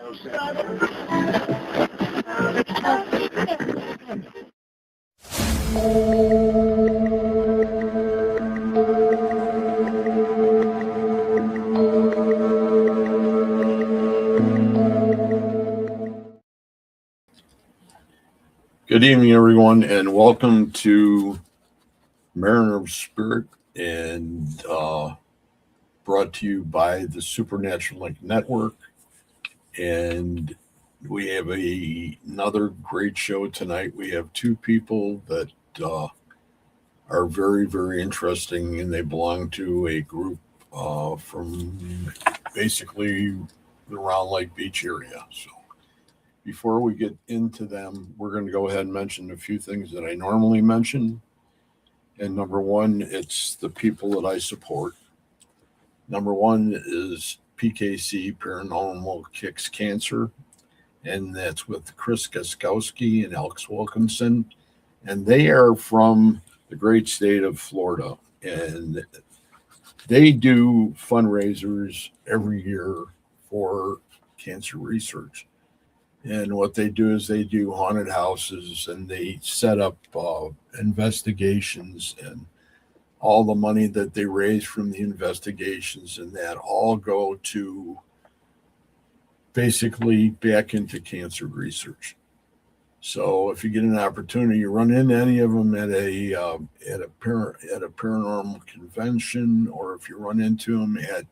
Good evening, everyone, and welcome to Mariner of Spirit, and brought to you by the Supernatural Link Network. And we have another great show tonight. We have two people that are very, very interesting, and they belong to a group from basically the Round Lake Beach area. So before we get into them, we're going to go ahead and mention a few things that I normally mention. And number one, it's the people that I support. Number one is PKC, Paranormal Kicks Cancer, and that's with Chris Gaskowski and Alex Wilkinson. And they are from the great state of Florida. And they do fundraisers every year for cancer research. And what they do is they do haunted houses, and they set up investigations, and all the money that they raise from the investigations and that all go to basically back into cancer research. So if you get an opportunity, you run into any of them at a paranormal convention, or if you run into them at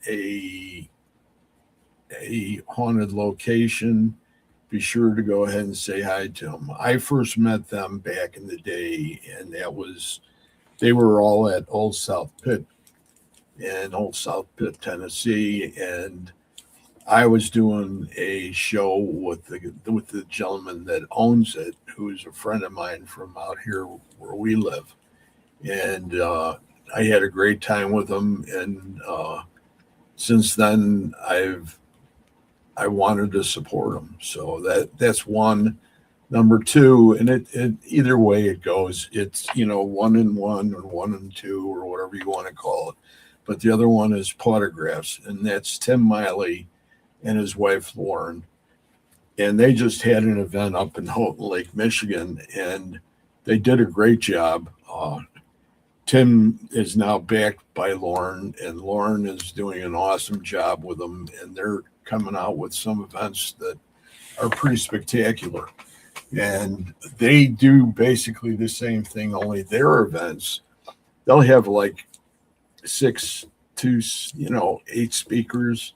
a haunted location, be sure to go ahead and say hi to them. I first met them back in the day, and they were all at Old South Pitt in Old South Pitt, Tennessee, and I was doing a show with the gentleman that owns it, who's a friend of mine from out here where we live, and I had a great time with him, and since then I wanted to support them. So that's one. Number two, and it either way it goes, it's 1 and 1 or 1 and 2 or whatever you want to call it. But the other one is Potographs, and that's Tim Miley and his wife Lauren. And they just had an event up in Houghton Lake, Michigan, and they did a great job. Tim is now backed by Lauren, and Lauren is doing an awesome job with them, and they're coming out with some events that are pretty spectacular. And they do basically the same thing, only their events, they'll have like 6 to 8 speakers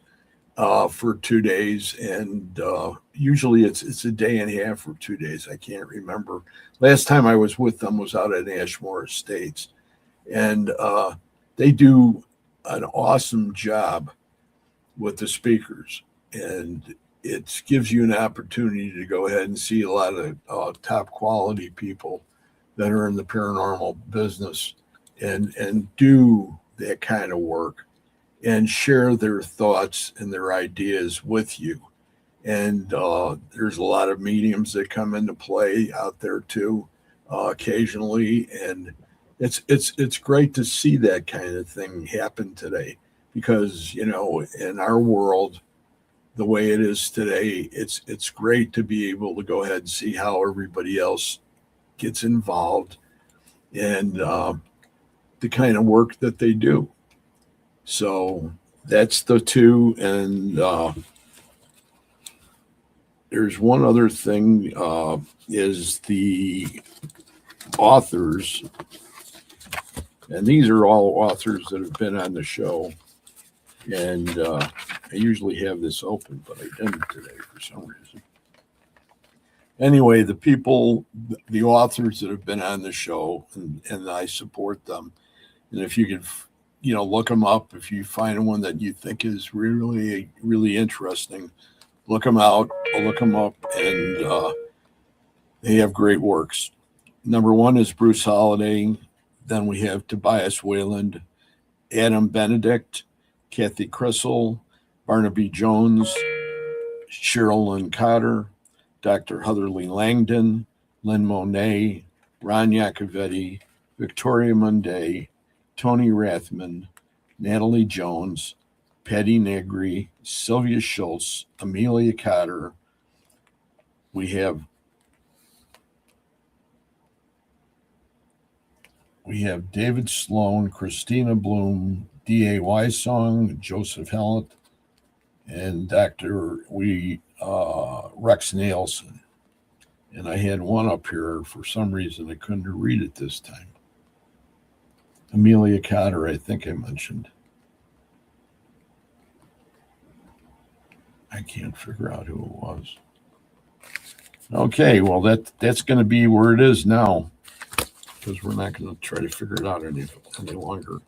for 2 days, and usually it's a day and a half or 2 days. I can't remember. Last time I was with them was out at Ashmore Estates, and they do an awesome job with the speakers, and it gives you an opportunity to go ahead and see a lot of top quality people that are in the paranormal business and do that kind of work and share their thoughts and their ideas with you. And there's a lot of mediums that come into play out there too, occasionally, and it's great to see that kind of thing happen today, because in our world, the way it is today, it's great to be able to go ahead and see how everybody else gets involved and the kind of work that they do. So that's the two. And there's one other thing, is the authors. And these are all authors that have been on the show. And I usually have this open, but I didn't today for some reason. Anyway, the authors that have been on the show, and I support them. And if you could, look them up. If you find one that you think is really, really interesting, look them out, look them up, and they have great works. Number one is Bruce Holliday. Then we have Tobias Wayland, Adam Benedict, Kathy Crissell, Barnaby Jones, Cheryl Lynn Cotter, Dr. Heatherly Langdon, Lynn Monet, Ron Iacovetti, Victoria Munday, Tony Rathman, Natalie Jones, Patty Negri, Sylvia Schultz, Amelia Cotter. We have David Sloan, Christina Bloom, D.A. Wysong, Joseph Hallett, and Rex Nielsen. And I had one up here. For some reason, I couldn't read it this time. Amelia Cotter, I think I mentioned. I can't figure out who it was. Okay, well, that's going to be where it is now, because we're not going to try to figure it out any longer.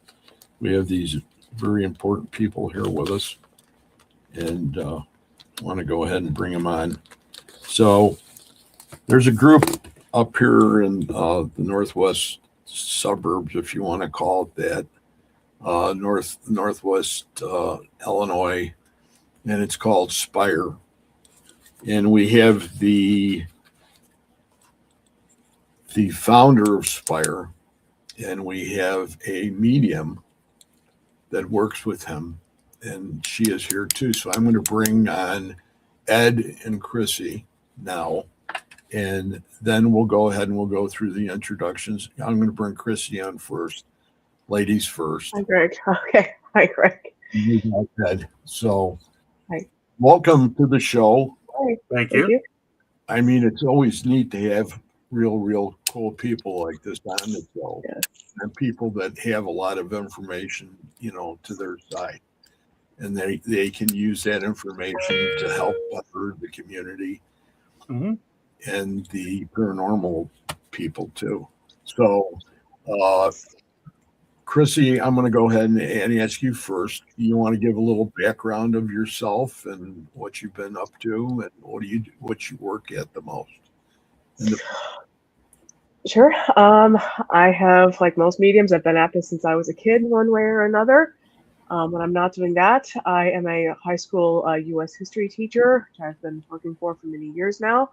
We have these very important people here with us, and want to go ahead and bring them on. So there's a group up here in the northwest suburbs, if you want to call it that, northwest Illinois, and it's called Spire. And we have the founder of Spire, and we have a medium that works with him, and she is here too. So I'm going to bring on Ed and Chrissy now, and then we'll go ahead and we'll go through the introductions. I'm going to bring Chrissy on first. Ladies first. Hi, Greg. Okay. Hi, Greg. Ed. So, hi. Welcome to the show. Hi. Thank you. I mean, it's always neat to have real cool people like this on the show, Yes. and people that have a lot of information, to their side, and they can use that information to help better the community and the paranormal people too. So, Chrissy, I'm going to go ahead and ask you first. You want to give a little background of yourself and what you've been up to, and what you work at the most? Sure. I have, like most mediums, I've been at this since I was a kid, one way or another. When I'm not doing that, I am a high school U.S. history teacher, which I've been working for many years now.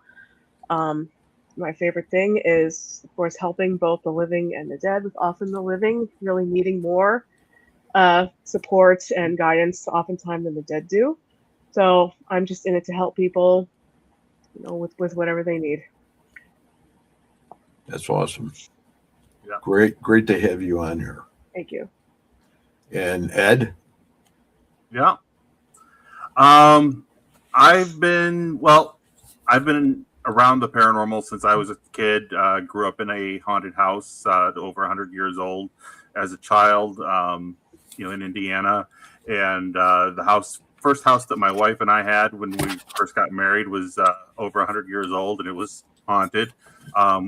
My favorite thing is, of course, helping both the living and the dead, with often the living really needing more support and guidance oftentimes than the dead do. So I'm just in it to help people, with whatever they need. That's awesome. Yeah. Great to have you on here. Thank you. And Ed? Yeah. I've been around the paranormal since I was a kid. Grew up in a haunted house, over 100 years old as a child, in Indiana. And the first house that my wife and I had when we first got married was over 100 years old, and it was haunted.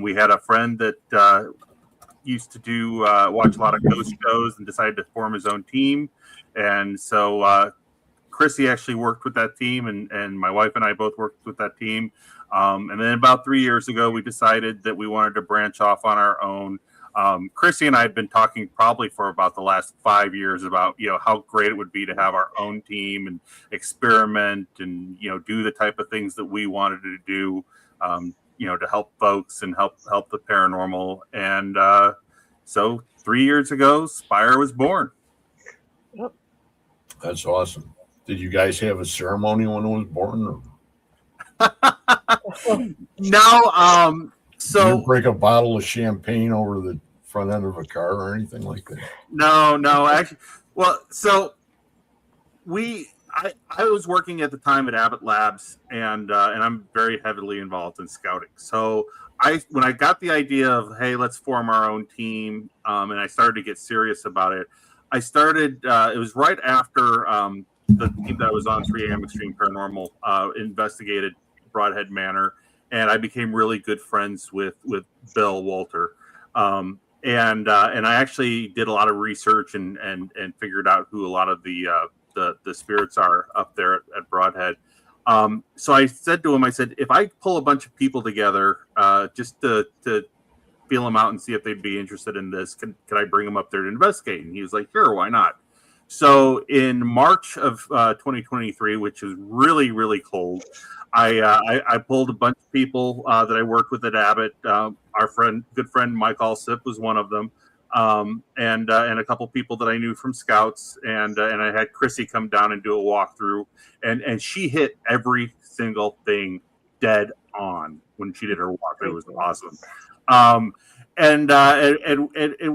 We had a friend that used to watch a lot of ghost shows and decided to form his own team. And so Chrissy actually worked with that team, and my wife and I both worked with that team. And then about 3 years ago, we decided that we wanted to branch off on our own. Chrissy and I had been talking probably for about the last 5 years about, how great it would be to have our own team and experiment and, do the type of things that we wanted to do, to help folks and help the paranormal. And so 3 years ago, Spire was born. Yep. That's awesome. Did you guys have a ceremony when it was born? Or? No. So did you break a bottle of champagne over the front end of a car or anything like that? No, actually. Well, so I was working at the time at Abbott Labs, and I'm very heavily involved in scouting. So when I got the idea of, hey, let's form our own team, and I started to get serious about it, I started. It was right after the team that I was on, 3 a.m. Extreme Paranormal, investigated Broadhead Manor, and I became really good friends with Bill Walter. And I actually did a lot of research and figured out who a lot of the spirits are up there at Broadhead. So I said to him, if I pull a bunch of people together just to feel them out and see if they'd be interested in this, could I bring them up there to investigate? And he was like, sure, why not? So in March of 2023, which was really, really cold, I pulled a bunch of people that I worked with at Abbott. Our good friend Mike Alsip was one of them. and a couple people that I knew from Scouts, and I had Chrissy come down and do a walkthrough, and she hit every single thing dead on when she did her walkthrough. It was awesome. And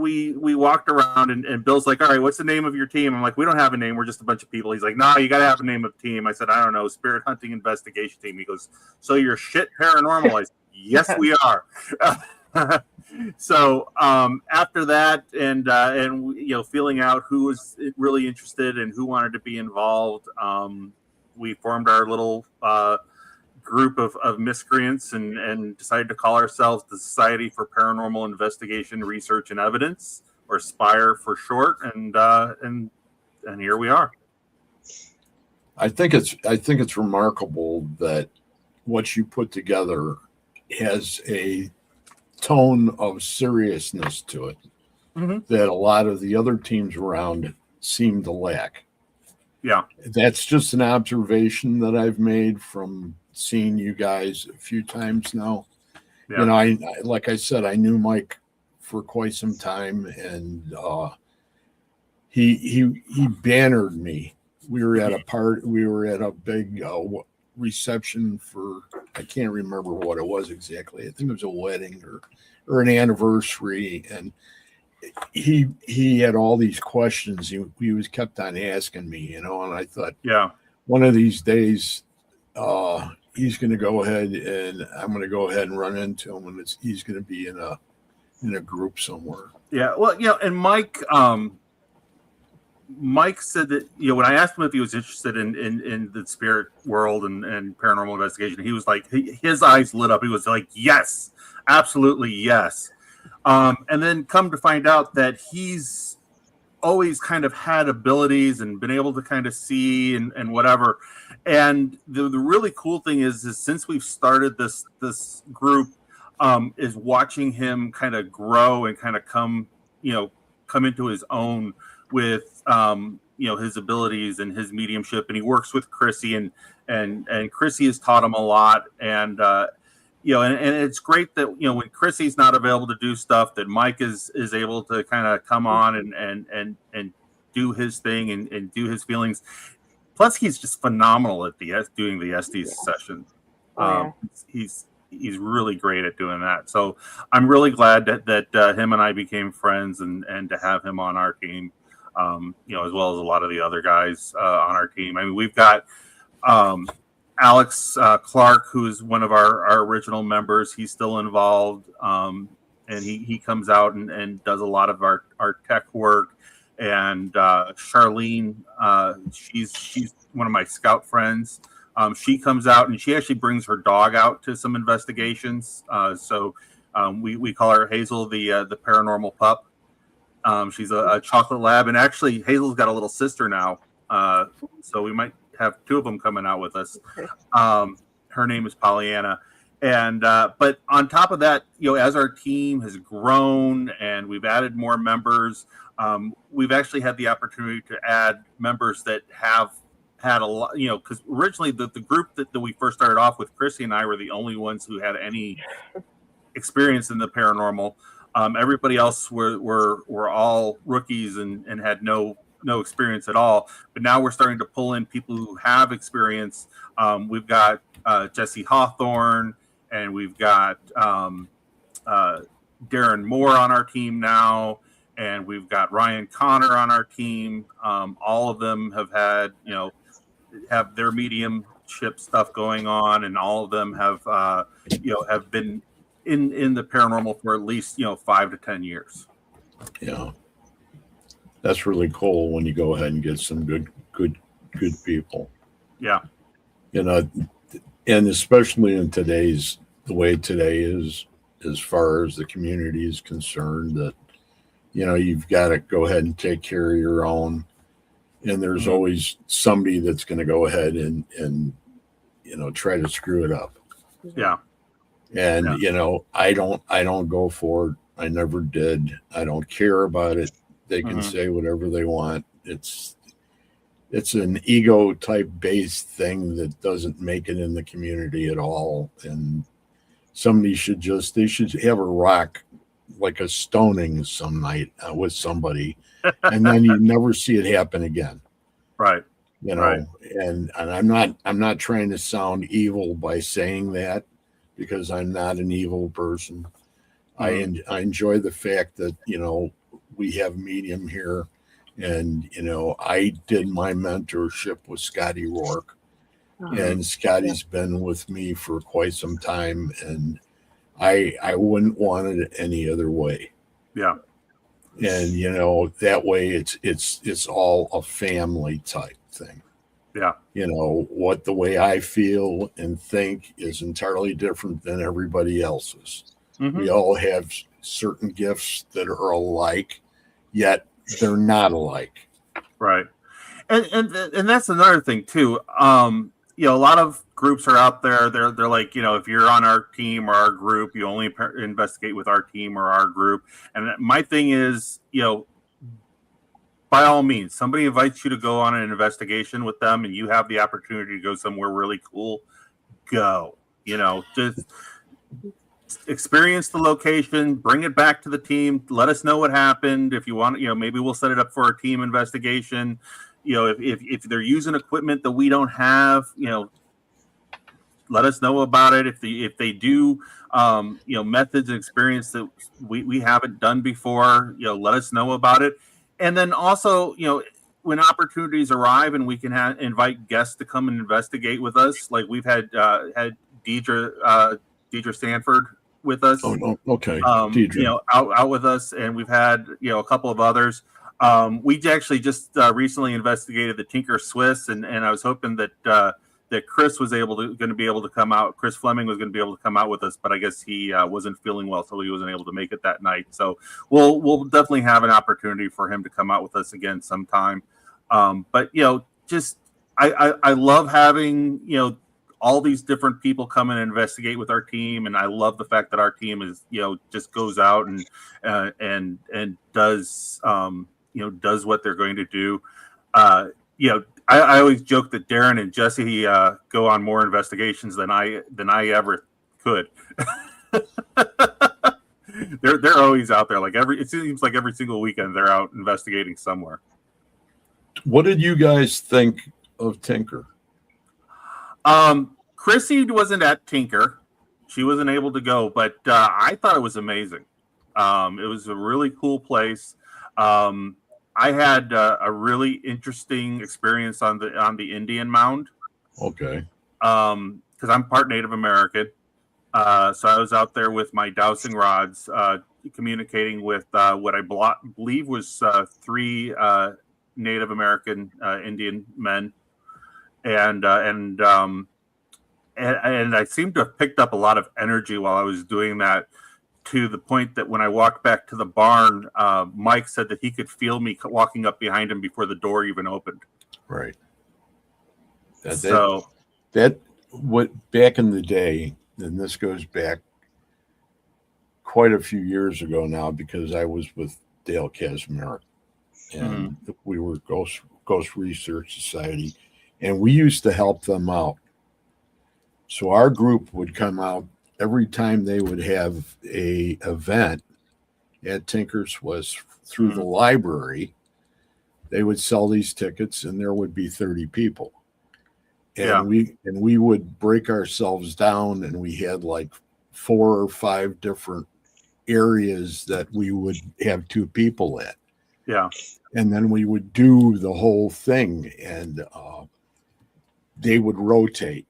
we walked around, and Bill's like, all right, what's the name of your team? I'm like, we don't have a name. We're just a bunch of people. He's like, no, you got to have a name of the team. I said, I don't know, Spirit Hunting Investigation Team. He goes, so you're shit paranormal? I said, yes, we are. So after that, and feeling out who was really interested and who wanted to be involved, we formed our little group of miscreants and decided to call ourselves the Society for Paranormal Investigation, Research, and Evidence, or SPIRE for short. And here we are. I think it's remarkable that what you put together has a tone of seriousness to it that a lot of the other teams around seem to lack. Yeah. That's just an observation that I've made from seeing you guys a few times now. Yeah. I like I said, I knew Mike for quite some time, and he bannered me. We were at a big reception for, I can't remember what it was exactly. I think it was a wedding or an anniversary, and he had all these questions he was kept on asking me, and I thought, yeah, one of these days he's going to go ahead, and I'm going to go ahead and run into him, and he's going to be in a group somewhere. Yeah, well, and Mike said that, when I asked him if he was interested in the spirit world and paranormal investigation, he was like, his eyes lit up. He was like, yes, absolutely, yes. And then come to find out that he's always kind of had abilities and been able to kind of see and whatever. And the really cool thing is since we've started this group, is watching him kind of grow and kind of come into his own with his abilities and his mediumship. And he works with Chrissy, and Chrissy has taught him a lot. And and it's great that when Chrissy's not available to do stuff, that Mike is able to kind of come on and do his thing and do his feelings. Plus, he's just phenomenal at doing the Estes session. He's really great at doing that. So I'm really glad that him and I became friends, and to have him on our team, as well as a lot of the other guys on our team. I mean, we've got Alex Clark, who's one of our original members. He's still involved, and he comes out and does a lot of our tech work. And Charlene, she's one of my scout friends. She comes out, and she actually brings her dog out to some investigations. So we call her Hazel, the paranormal pup. She's a chocolate lab, and actually Hazel's got a little sister now. So we might have two of them coming out with us. Her name is Pollyanna. And but on top of that, as our team has grown and we've added more members, we've actually had the opportunity to add members that have had a lot, because originally the group that we first started off with, Chrissy and I were the only ones who had any experience in the paranormal. Everybody else were all rookies and had no experience at all. But now we're starting to pull in people who have experience. We've got Jesse Hawthorne, and we've got Darren Moore on our team now, and we've got Ryan Connor on our team. All of them have had, have their mediumship stuff going on, and all of them have, have been in the paranormal for at least 5 to 10 years. Yeah, that's really cool when you go ahead and get some good people. Yeah, and especially in the way today is, as far as the community is concerned, that you've got to go ahead and take care of your own, and there's always somebody that's going to go ahead and try to screw it up. Yeah. And I don't go for it. I never did. I don't care about it. They can say whatever they want. It's an ego type based thing that doesn't make it in the community at all. And somebody should have a rock like a stoning some night with somebody, and then you never see it happen again. Right. You know, Right. and I'm not trying to sound evil by saying that, because I'm not an evil person. I enjoy the fact that, you know, we have medium here, and you know, I did my mentorship with Scotty Rourke, and Scotty's been with me for quite some time, and I wouldn't want it any other way. Yeah. And you know, that way it's all a family type thing. Yeah. You know, what the way I feel and think is entirely different than everybody else's. We all have certain gifts that are alike, yet they're not alike. Right. And that's another thing too. You know, a lot of groups are out there. They're like, you know, if you're on our team or our group, you only investigate with our team or our group. And my thing is, you know, by all means, somebody invites you to go on an investigation with them, and you have the opportunity to go somewhere really cool. Go. You know, just experience the location, bring it back to the team, let us know what happened. If you want, you know, maybe we'll set it up for a team investigation. You know, if they're using equipment that we don't have, you know, let us know about it. If they do, you know, methods and experience that we haven't done before, you know, let us know about it. And then also, you know, when opportunities arrive and we can invite guests to come and investigate with us, like we've had Deidre Stanford with us. Oh, no. Okay. You know, out with us, and we've had, you know, a couple of others. We actually just recently investigated the Tinker Swiss, and I was hoping that that Chris was going to be able to come out. Chris Fleming was going to be able to come out with us, but I guess he wasn't feeling well, so he wasn't able to make it that night. So we'll definitely have an opportunity for him to come out with us again sometime. But you know, just I love having, you know, all these different people come and investigate with our team, and I love the fact that our team is, you know, just goes out and does you know, does what they're going to do. You know, I always joke that Darren and Jesse go on more investigations than I ever could. They're always out there. Like it seems like every single weekend they're out investigating somewhere. What did you guys think of Tinker? Chrissy wasn't at Tinker. She wasn't able to go, but I thought it was amazing. It was a really cool place. I had a really interesting experience on the Indian Mound. Okay. Because I'm part Native American. So I was out there with my dowsing rods, communicating with what I believe was 3 Native American Indian men, and I seemed to have picked up a lot of energy while I was doing that, to the point that when I walked back to the barn, Mike said that he could feel me walking up behind him before the door even opened. Right. What back in the day, and this goes back quite a few years ago now, because I was with Dale Casimir, and we were Ghost Research Society, and we used to help them out. So our group would come out every time they would have a event at Tinker Swiss through the library. They would sell these tickets, and there would be 30 people. And we would break ourselves down, and we had like 4 or 5 different areas that we would have 2 people at. Yeah. And then we would do the whole thing, and they would rotate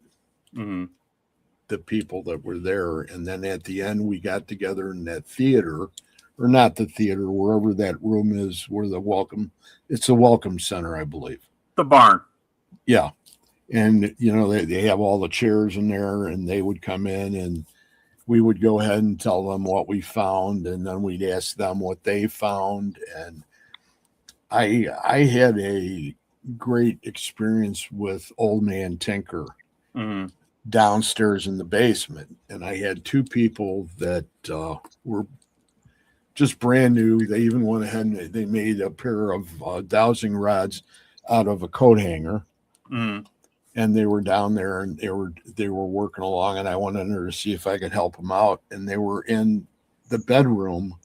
the people that were there. And then at the end, we got together in that theater, or not the theater, wherever that room is, where it's the Welcome Center, I believe. The barn. Yeah. And, you know, they have all the chairs in there, and they would come in, and we would go ahead and tell them what we found, and then we'd ask them what they found. And I had a great experience with Old Man Tinker downstairs in the basement. And I had 2 people that were just brand new. They even went ahead and they made a pair of dowsing rods out of a coat hanger. And they were down there, and they were working along, and I went in there to see if I could help them out. And they were in the bedroom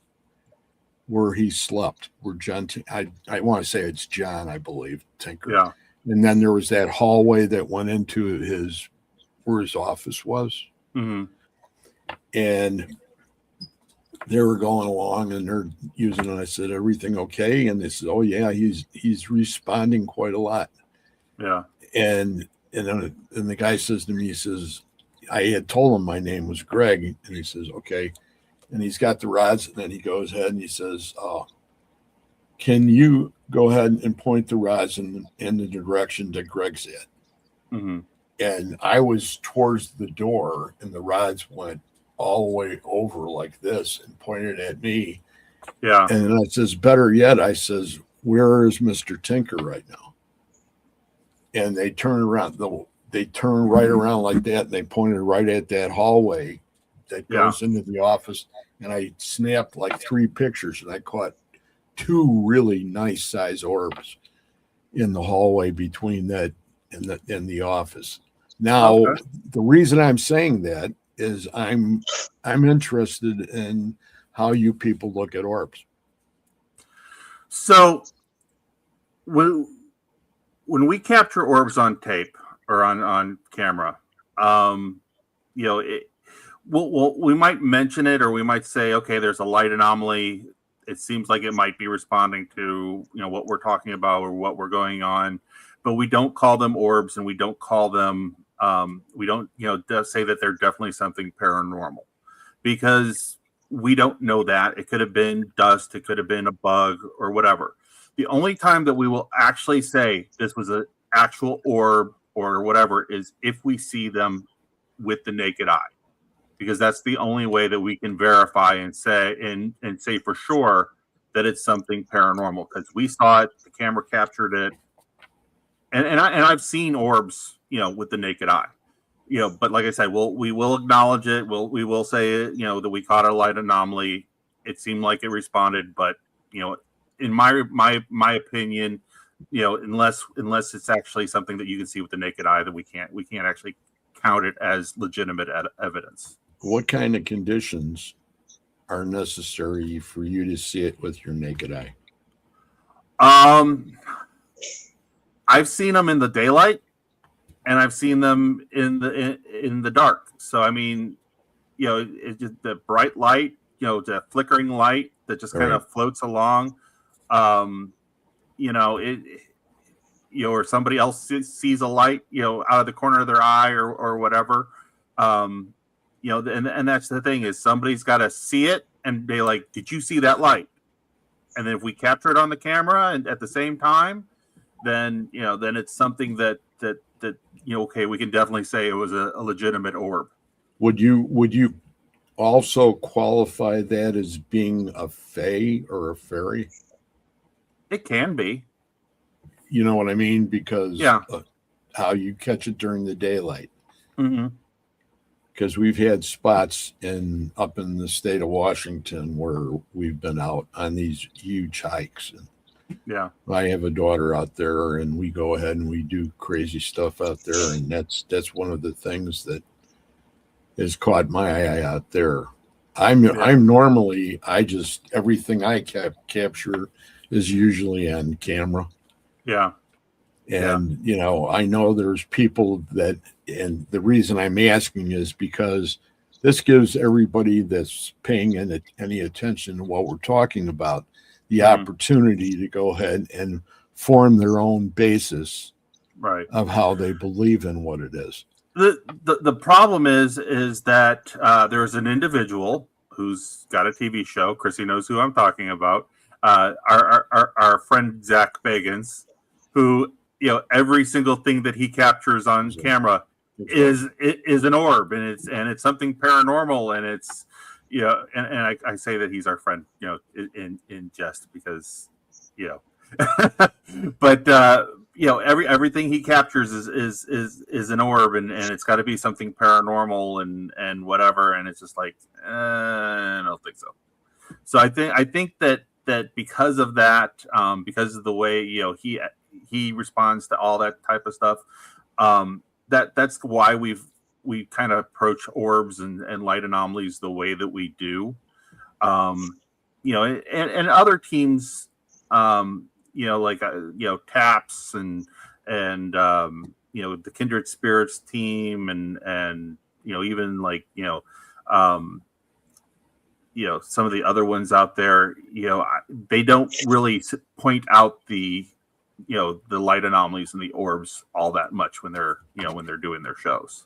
where he slept, where I want to say it's John, I believe, Tinker. Yeah. And then there was that hallway that went into where his office was. Mm-hmm. And they were going along and they're using it. I said, everything okay? And they said, oh yeah, he's responding quite a lot. Yeah. And the guy says to me, he says, I had told him my name was Greg, and he says, okay. And he's got the rods, and then he goes ahead and he says, can you go ahead and point the rods in the direction that Greg's at? Mm-hmm. And I was towards the door, and the rods went all the way over like this and pointed at me. Yeah. And I says, better yet, I says, where is Mr. Tinker right now? And they turn around. They turn right around like that, and they pointed right at that hallway that goes into the office. And I snapped like 3 pictures, and I caught 2 really nice size orbs in the hallway between that and the office. Now, the reason I'm saying that is I'm interested in how you people look at orbs. So when we capture orbs on tape or on camera, we might mention it, or we might say, okay, there's a light anomaly. It seems like it might be responding to what we're talking about or what we're going on, but we don't call them orbs, and we don't call them we don't say that they're definitely something paranormal, because we don't know that. It could have been dust, it could have been a bug or whatever. The only time that we will actually say this was an actual orb or whatever is if we see them with the naked eye, because that's the only way that we can verify and say and say for sure that it's something paranormal, because we saw it, the camera captured it, and I've seen orbs, with the naked eye, But like I said, we will acknowledge it. We will say that we caught a light anomaly. It seemed like it responded, but in my opinion, unless it's actually something that you can see with the naked eye, that we can't actually count it as legitimate evidence. What kind of conditions are necessary for you to see it with your naked eye? I've seen them in the daylight, and I've seen them in the dark. So I mean, it's just the bright light, the flickering light that just kind of floats along. Or somebody else sees a light, out of the corner of their eye or whatever. And that's the thing, is somebody's got to see it and be like, did you see that light? And then if we capture it on the camera and at the same time, then it's something that okay, we can definitely say it was a legitimate orb. Would you also qualify that as being a fae or a fairy? It can be. You know what I mean? Because how you catch it during the daylight. Mm-hmm. Because we've had spots up in the state of Washington where we've been out on these huge hikes. And I have a daughter out there, and we go ahead and we do crazy stuff out there, and that's one of the things that has caught my eye out there. I'm normally, everything I capture is usually on camera. Yeah. And, I know there's people that, and the reason I'm asking is because this gives everybody that's paying any attention to what we're talking about the opportunity to go ahead and form their own basis of how they believe in what it is. The problem is that there's an individual who's got a TV show. Chrissy knows who I'm talking about. Our friend Zach Bagans, who every single thing that he captures on camera is an orb, and it's something paranormal, and it's and I say that he's our friend, in jest, because but everything he captures is an orb, and it's got to be something paranormal and whatever, and it's just like I don't think so. So I think that because of that, because of the way he responds to all that type of stuff, that's why we kind of approach orbs and light anomalies the way that we do. and other teams, like Taps and the Kindred Spirits team, and even like some of the other ones out there, they don't really point out the light anomalies and the orbs all that much when they're doing their shows.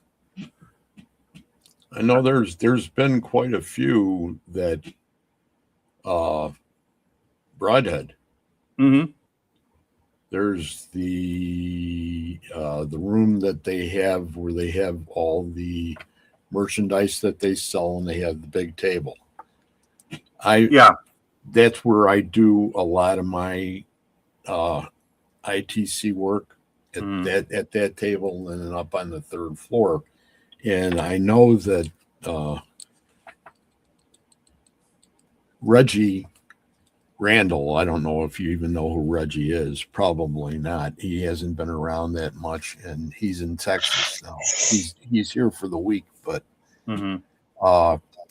I know there's been quite a few that Broadhead. Mm-hmm. There's the room that they have where they have all the merchandise that they sell, and they have the big table. That's where I do a lot of my ITC work at that table, and then up on the third floor. And I know that Reggie Randall, I don't know if you even know who Reggie is. Probably not. He hasn't been around that much, and he's in Texas now. He's here for the week, but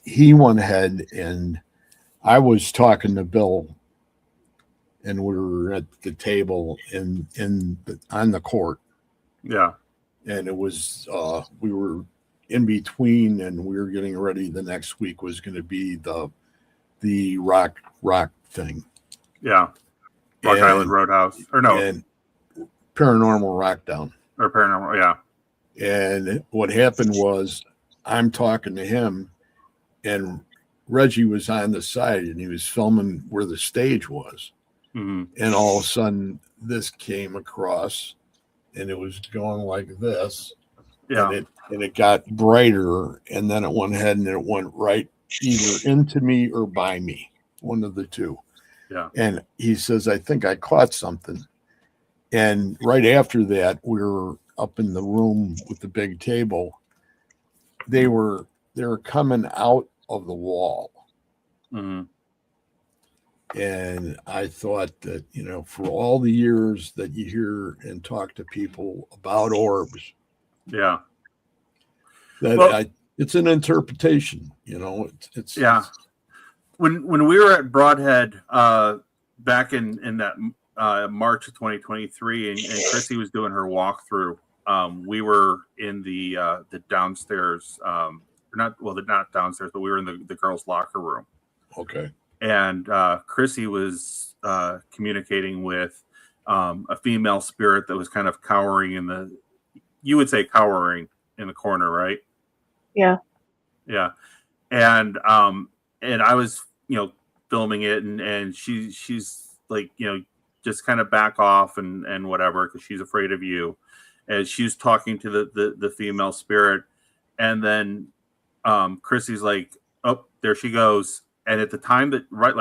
he went ahead, and I was talking to Bill, and we were at the table on the court. Yeah. And it was we were in between, and we were getting ready. The next week was going to be the rock thing. Yeah. Rock Island Roadhouse. Or no. And Paranormal Rockdown. Or Paranormal, yeah. And what happened was I'm talking to him, and Reggie was on the side, and he was filming where the stage was. Mm-hmm. And all of a sudden this came across, and it was going like this. Yeah. And it got brighter, and then it went ahead and it went right either into me or by me, one of the two. Yeah. And he says, I think I caught something. And right after that, we were up in the room with the big table. They were coming out of the wall. Mm-hmm. And I thought that, for all the years that you hear and talk to people about orbs, yeah, it's an interpretation, it's yeah. When we were at Broadhead back in that March of 2023, and Chrissy was doing her walkthrough, we were in the downstairs, not downstairs, but we were in the girls' locker room. Okay. And Chrissy was communicating with a female spirit that was kind of cowering in the corner, right? Yeah. Yeah. And I was, filming it, and she's like, just kind of back off and whatever, because she's afraid of you. As she's talking to the female spirit, and then Chrissy's like, oh, there she goes. And at the time that right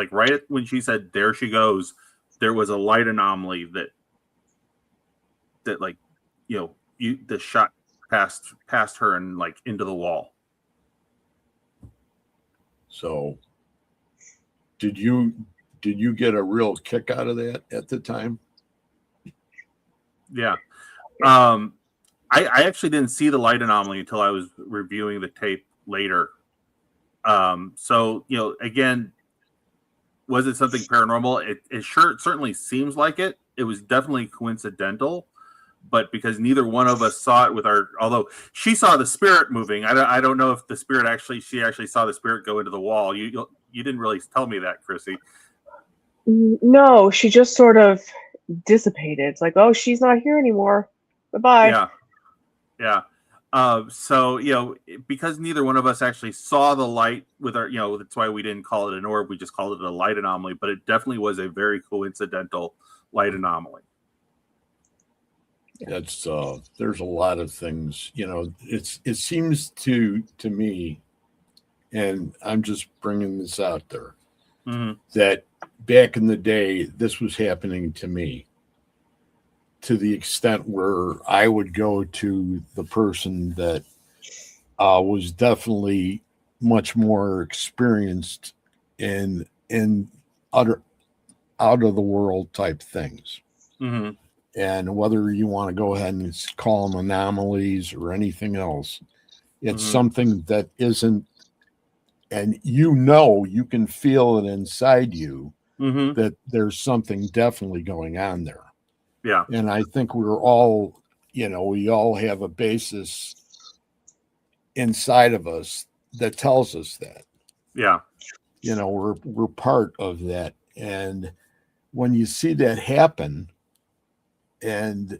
when she said there she goes, there was a light anomaly that the shot past her and like into the wall. So did you get a real kick out of that at the time? Yeah. I actually didn't see the light anomaly until I was reviewing the tape later. So, again, was it something paranormal? It certainly seems like it. It was definitely coincidental, but because neither one of us saw it although she saw the spirit moving, I don't know if the spirit she actually saw the spirit go into the wall. You didn't really tell me that, Chrissy. No, she just sort of dissipated. It's like, oh, she's not here anymore. Bye-bye. Yeah. Yeah. So, because neither one of us actually saw the light with our, that's why we didn't call it an orb. We just called it a light anomaly, but it definitely was a very coincidental light anomaly. That's, there's a lot of things, it seems to me, and I'm just bringing this out there, that back in the day, this was happening to me. To the extent where I would go to the person that was definitely much more experienced in out of the world type things. Mm-hmm. And whether you want to go ahead and call them anomalies or anything else, it's something that isn't and you can feel it inside you Mm-hmm. that there's something definitely going on there. Yeah. And I think we're all, we all have a basis inside of us that tells us that. Yeah. We're part of that. And when you see that happen, and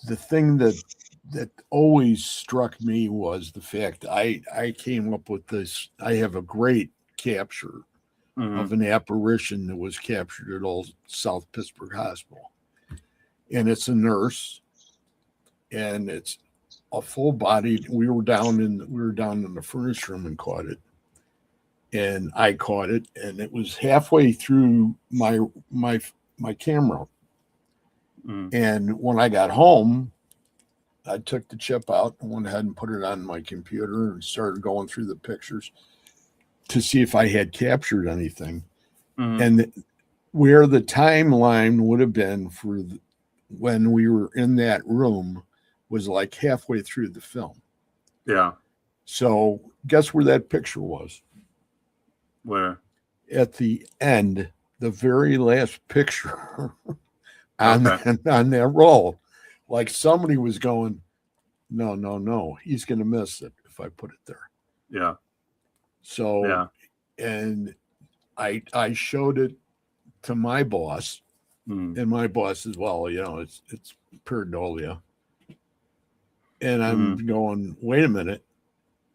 the thing that always struck me was the fact I came up with this. I have a great capture Mm-hmm. of an apparition that was captured at Old South Pittsburgh Hospital. And it's a nurse, and it's a full bodied. We were down in the furnace room and caught it. And I caught it, and it was halfway through my camera. Mm-hmm. And when I got home, I took the chip out and went ahead and put it on my computer and started going through the pictures to see if I had captured anything. Mm-hmm. And where the timeline would have been for when we were in that room was like halfway through the film. Yeah. So guess where that picture was? Where? At the end, the very last picture on that roll. Like somebody was going, no, he's going to miss it if I put it there. Yeah. So, yeah. And I showed it to my boss, and my boss as well. It's pareidolia. And I'm going, wait a minute.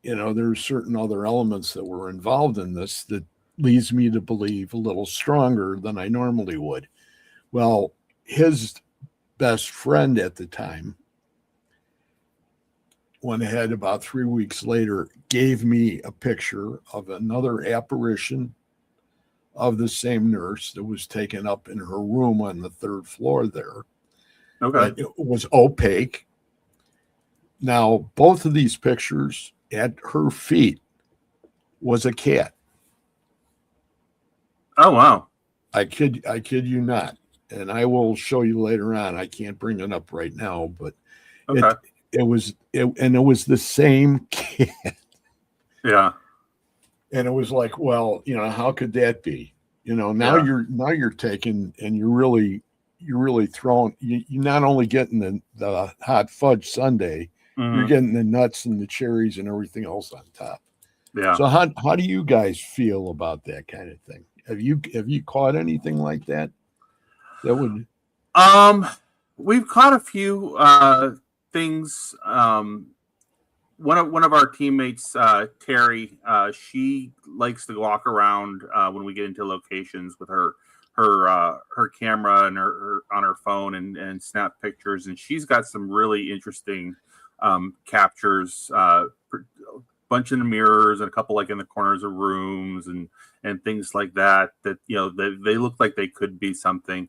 There's certain other elements that were involved in this that leads me to believe a little stronger than I normally would. Well, his best friend at the time went ahead about 3 weeks later, gave me a picture of another apparition of the same nurse that was taken up in her room on the 3rd floor there. Okay. It was opaque. Now, both of these pictures, at her feet was a cat. Oh, wow. I kid you not. And I will show you later on. I can't bring it up right now, but Okay. it was the same cat. Yeah. And it was like, well, how could that be? Now you're taking, and you're really throwing. You're not only getting the hot fudge sundae, you're getting the nuts and the cherries and everything else on top. Yeah. So how do you guys feel about that kind of thing? Have you caught anything like that? That would. We've caught a few things. One of our teammates, Terry, she likes to walk around when we get into locations with her camera and her on her phone and snap pictures, and she's got some really interesting captures. Bunch in the mirrors and a couple like in the corners of rooms and things like that they look like they could be something.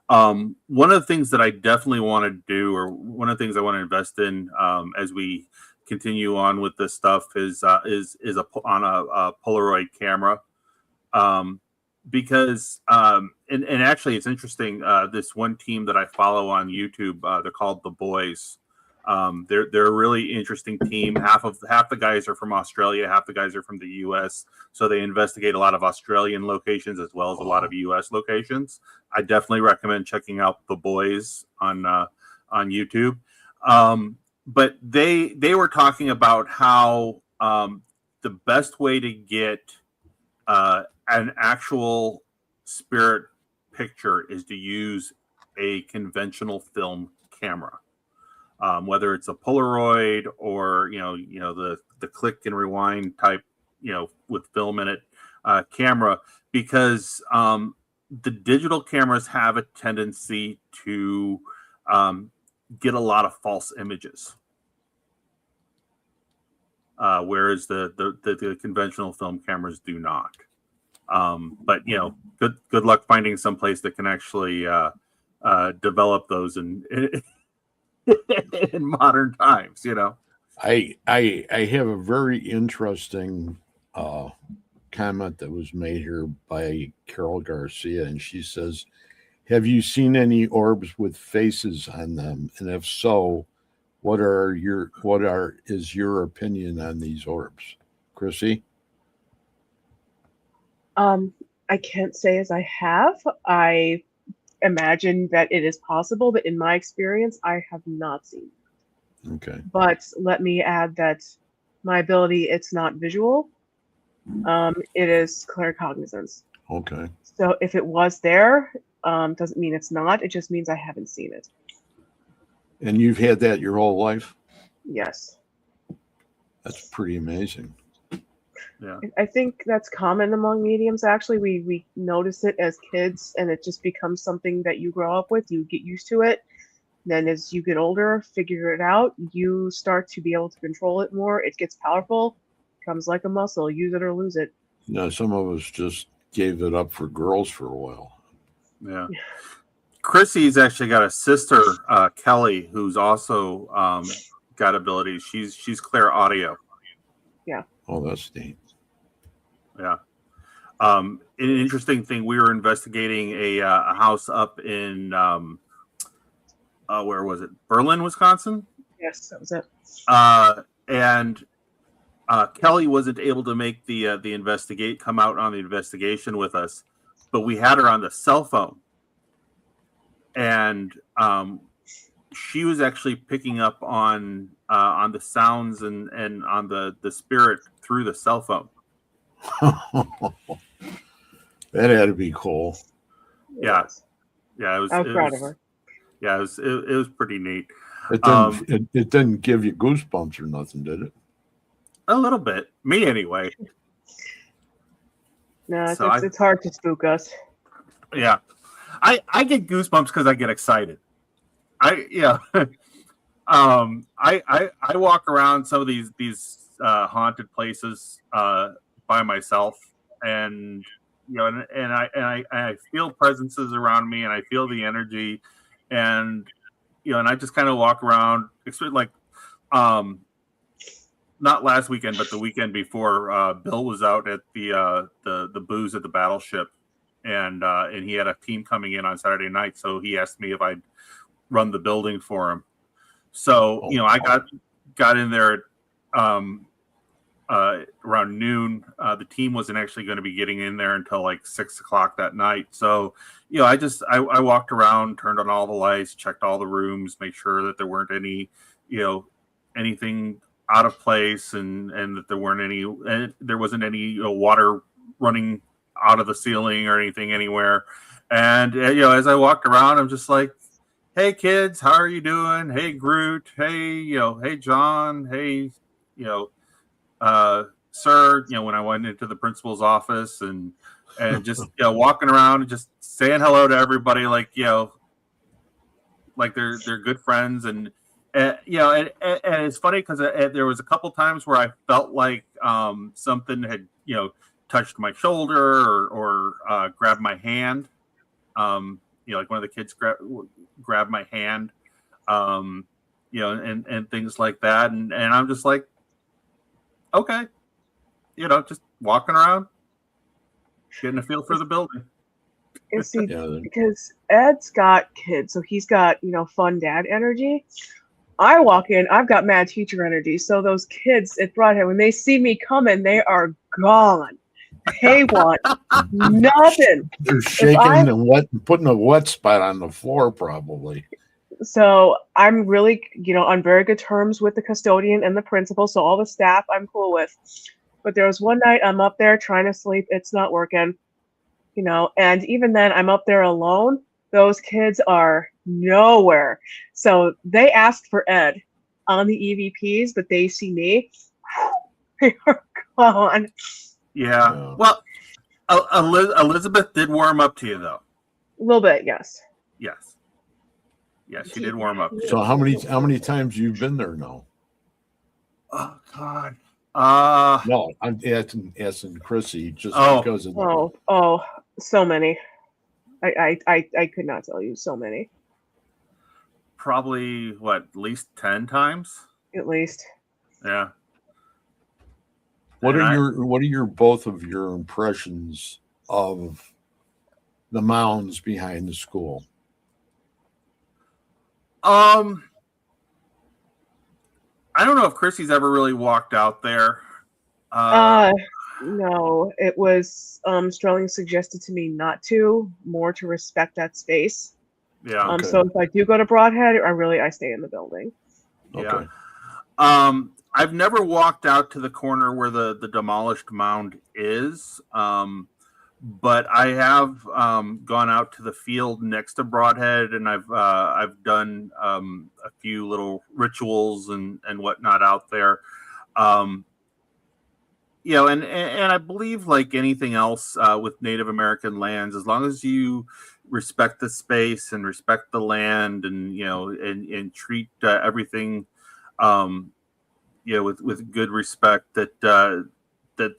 One of the things that I definitely want to do, or one of the things I want to invest in as we continue on with this stuff is on a Polaroid camera, because and actually it's interesting. This one team that I follow on YouTube, they're called The Boys. They're a really interesting team. Half the guys are from Australia, half the guys are from the U.S. So they investigate a lot of Australian locations as well as a lot of U.S. locations. I definitely recommend checking out The Boys on YouTube. But they were talking about how the best way to get an actual spirit picture is to use a conventional film camera. Whether it's a Polaroid or the click and rewind type, with film in it camera, because the digital cameras have a tendency to get a lot of false images, whereas the conventional film cameras do not. But good luck finding some place that can actually develop those in modern times. I have a very interesting comment that was made here by Carol Garcia, and she says, have you seen any orbs with faces on them? And if so, what is your opinion on these orbs? Chrissy? I can't say as I have. I imagine that it is possible, but in my experience, I have not seen. Okay. But let me add that my ability, it's not visual. It is claircognizance. Okay. So if it was there, doesn't mean it's not. It just means I haven't seen it. And you've had that your whole life? Yes. That's pretty amazing. Yeah. I think that's common among mediums. Actually, we notice it as kids, and it just becomes something that you grow up with. You get used to it. Then, as you get older, figure it out. You start to be able to control it more. It gets powerful. Becomes like a muscle. Use it or lose it. Some of us just gave it up for girls for a while. Yeah. Chrissy's actually got a sister, Kelly, who's also got abilities. She's clear audio. Yeah. Oh, that's neat. Yeah. An interesting thing, we were investigating a house up in where was it? Berlin, Wisconsin. Yes, that was it. And Kelly wasn't able to make the come out on the investigation with us, but we had her on the cell phone, and she was actually picking up on the sounds and on the spirit through the cell phone. That had to be cool. Yeah. Yeah, it was. I was proud of her. Yeah, it was pretty neat. It didn't give you goosebumps or nothing, did it? A little bit, me anyway. No, So it's hard to spook us. Yeah, I get goosebumps because I get excited. I walk around some of these haunted places by myself, and and I feel presences around me, and I feel the energy, and and I just kind of walk around, like not last weekend, but the weekend before. Bill was out at the booze at the Battleship, and he had a team coming in on Saturday night, so he asked me if I'd run the building for him. So I got in there around noon. The team wasn't actually going to be getting in there until like 6:00 that night. So I walked around, turned on all the lights, checked all the rooms, made sure that there weren't any anything out of place, and that there wasn't any water running out of the ceiling or anything anywhere. And as I walked around, I'm just like, hey kids, how are you doing? Hey Groot, hey hey John, hey sir, when I went into the principal's office, and just walking around and just saying hello to everybody, like like they're good friends. And and it's funny because there was a couple times where I felt like something had touched my shoulder or grabbed my hand. Like one of the kids grabbed my hand, and things like that. And I'm just like, okay, just walking around, getting a feel for the building. And see, because Ed's got kids, so he's got, fun dad energy. I walk in, I've got mad teacher energy. So those kids at Broadhead, when they see me coming, they are gone. They want nothing. They're shaking and putting a wet spot on the floor, probably. So I'm really, on very good terms with the custodian and the principal. So all the staff I'm cool with. But there was one night I'm up there trying to sleep. It's not working, and even then I'm up there alone. Those kids are nowhere. So they asked for Ed on the EVPs, but they see me. They are gone. Yeah. Well, Elizabeth did warm up to you, though. A little bit, yes. Yes. Yes, she did warm up. So how many times you've been there now? Oh God. No, I'm asking Chrissy just because of so many. I could not tell you so many. Probably at least 10 times? At least. Yeah. What are your both of your impressions of the mounds behind the school? I don't know if Chrissy's ever really walked out there. No, it was strongly suggested to me not to, more to respect that space. Yeah. Okay. So if I do go to Broadhead, I stay in the building. Yeah. Okay. I've never walked out to the corner where the demolished mound is, but I have gone out to the field next to Broadhead, and I've done a few little rituals and whatnot out there. Um, and I believe, like anything else with Native American lands, as long as you respect the space and respect the land, and and treat everything. Um, with good respect, that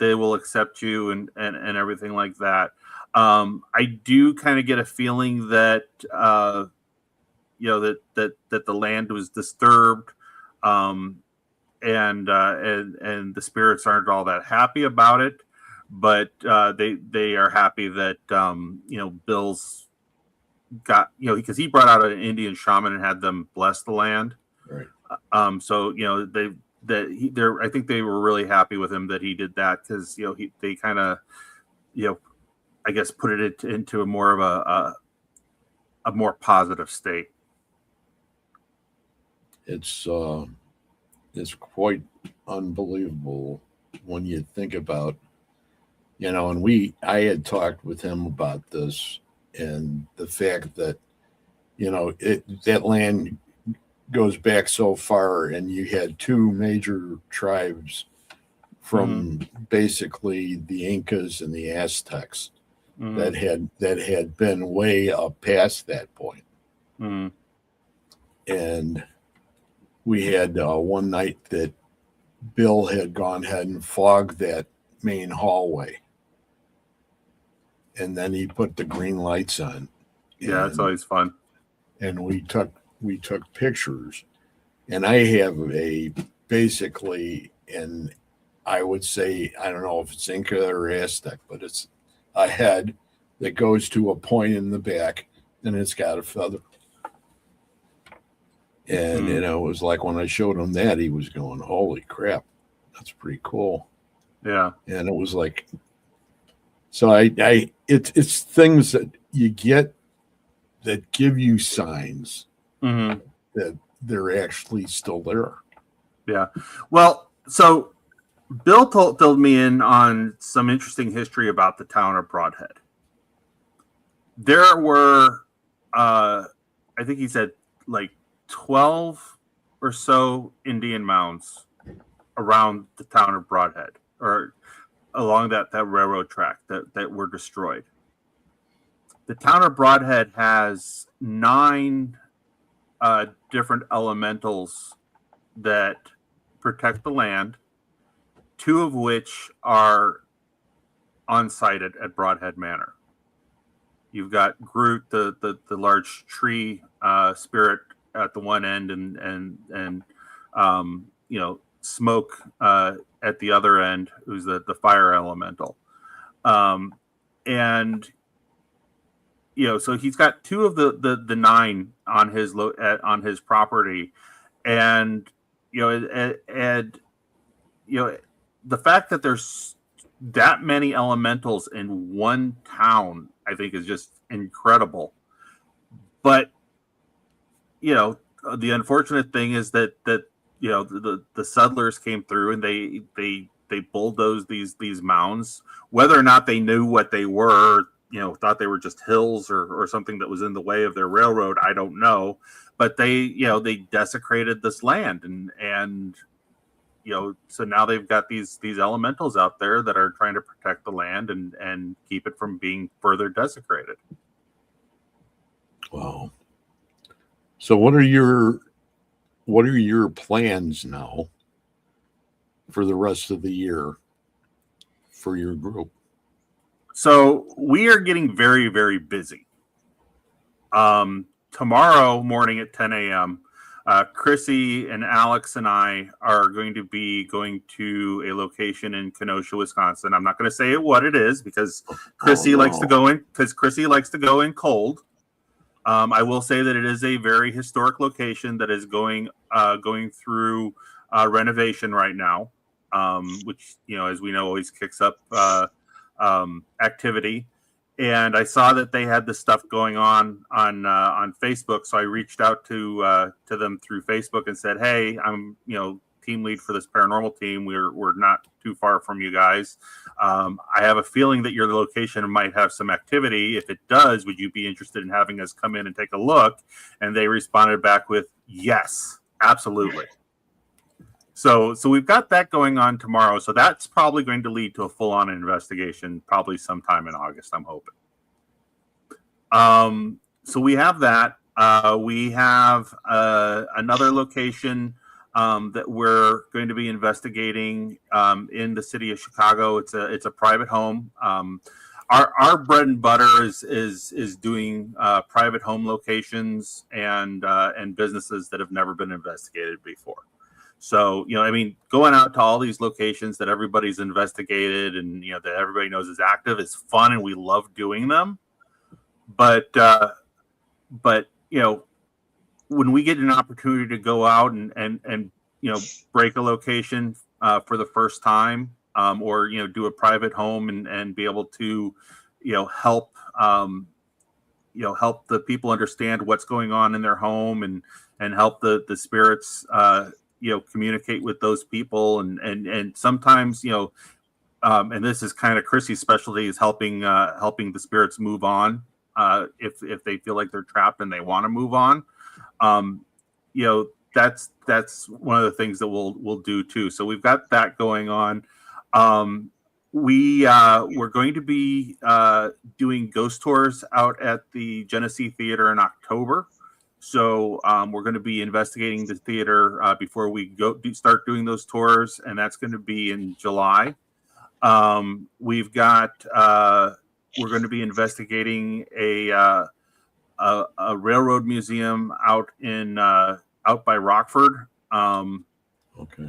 they will accept you and everything like that. I do kind of get a feeling that that the land was disturbed, um, and the spirits aren't all that happy about it, but they are happy that Bill's got, because he brought out an Indian shaman and had them bless the land. Right. So they're I think they were really happy with him that he did that, because they kind of I guess put it into a more of a more positive state. It's quite unbelievable when you think about, and I had talked with him about this, and the fact that that land goes back so far, and you had two major tribes from basically the Incas and the Aztecs that had been way up past that point. And we had one night that Bill had gone ahead and fogged that main hallway, and then he put the green lights on. Yeah, it's always fun. And we took pictures, and I have basically, and I would say, I don't know if it's Inca or Aztec, but it's a head that goes to a point in the back, and it's got a feather. And it was like when I showed him that, he was going, "Holy crap, that's pretty cool." Yeah. And it was like, so it's things that you get that give you signs that they're actually still there. Yeah. Well, so Bill filled me in on some interesting history about the town of Broadhead. There were, I think he said, like 12 or so Indian mounds around the town of Broadhead, or along that railroad track that were destroyed. The town of Broadhead has 9 different elementals that protect the land, 2 of which are unsighted at Broadhead Manor. You've got Groot, the large tree spirit at the one end, and Smoke at the other end, who's the fire elemental. And so he's got 2 of the 9 on his property, and the fact that there's that many elementals in one town, I think, is just incredible. But the unfortunate thing is that the settlers came through, and they bulldozed these mounds. Whether or not they knew what they were, thought they were just hills or something that was in the way of their railroad, I don't know. But they desecrated this land, and so now they've got these elementals out there that are trying to protect the land and keep it from being further desecrated. Wow. So what are your plans now for the rest of the year for your group? So we are getting very, very busy. Tomorrow morning at 10 a.m., Chrissy and Alex and I are going to be going to a location in Kenosha, Wisconsin. I'm not going to say what it is, because Chrissy likes to go in cold. I will say that it is a very historic location that is going through renovation right now. which, as we know, always kicks up activity. And I saw that they had this stuff going on Facebook, so I reached out to them through Facebook and said, "Hey, I'm team lead for this paranormal team. We're not too far from you guys. I have a feeling that your location might have some activity. If it does, would you be interested in having us come in and take a look?" And they responded back with, "Yes, absolutely." So we've got that going on tomorrow. So that's probably going to lead to a full-on investigation, probably sometime in August, I'm hoping. So we have that. We have another location that we're going to be investigating in the city of Chicago. It's a private home. Our bread and butter is doing private home locations and businesses that have never been investigated before. So, going out to all these locations that everybody's investigated and, that everybody knows is active is fun, and we love doing them. But when we get an opportunity to go out and break a location for the first time, or, do a private home and be able to, help the people understand what's going on in their home and help the spirits, communicate with those people. And sometimes, and this is kind of Chrissy's specialty, is helping the spirits move on. If they feel like they're trapped and they want to move on, that's one of the things that we'll do too. So we've got that going on. We're going to be doing ghost tours out at the Genesee Theater in October. So we're going to be investigating the theater before we start doing those tours, and that's going to be in July. We've got we're going to be investigating a railroad museum out by Rockford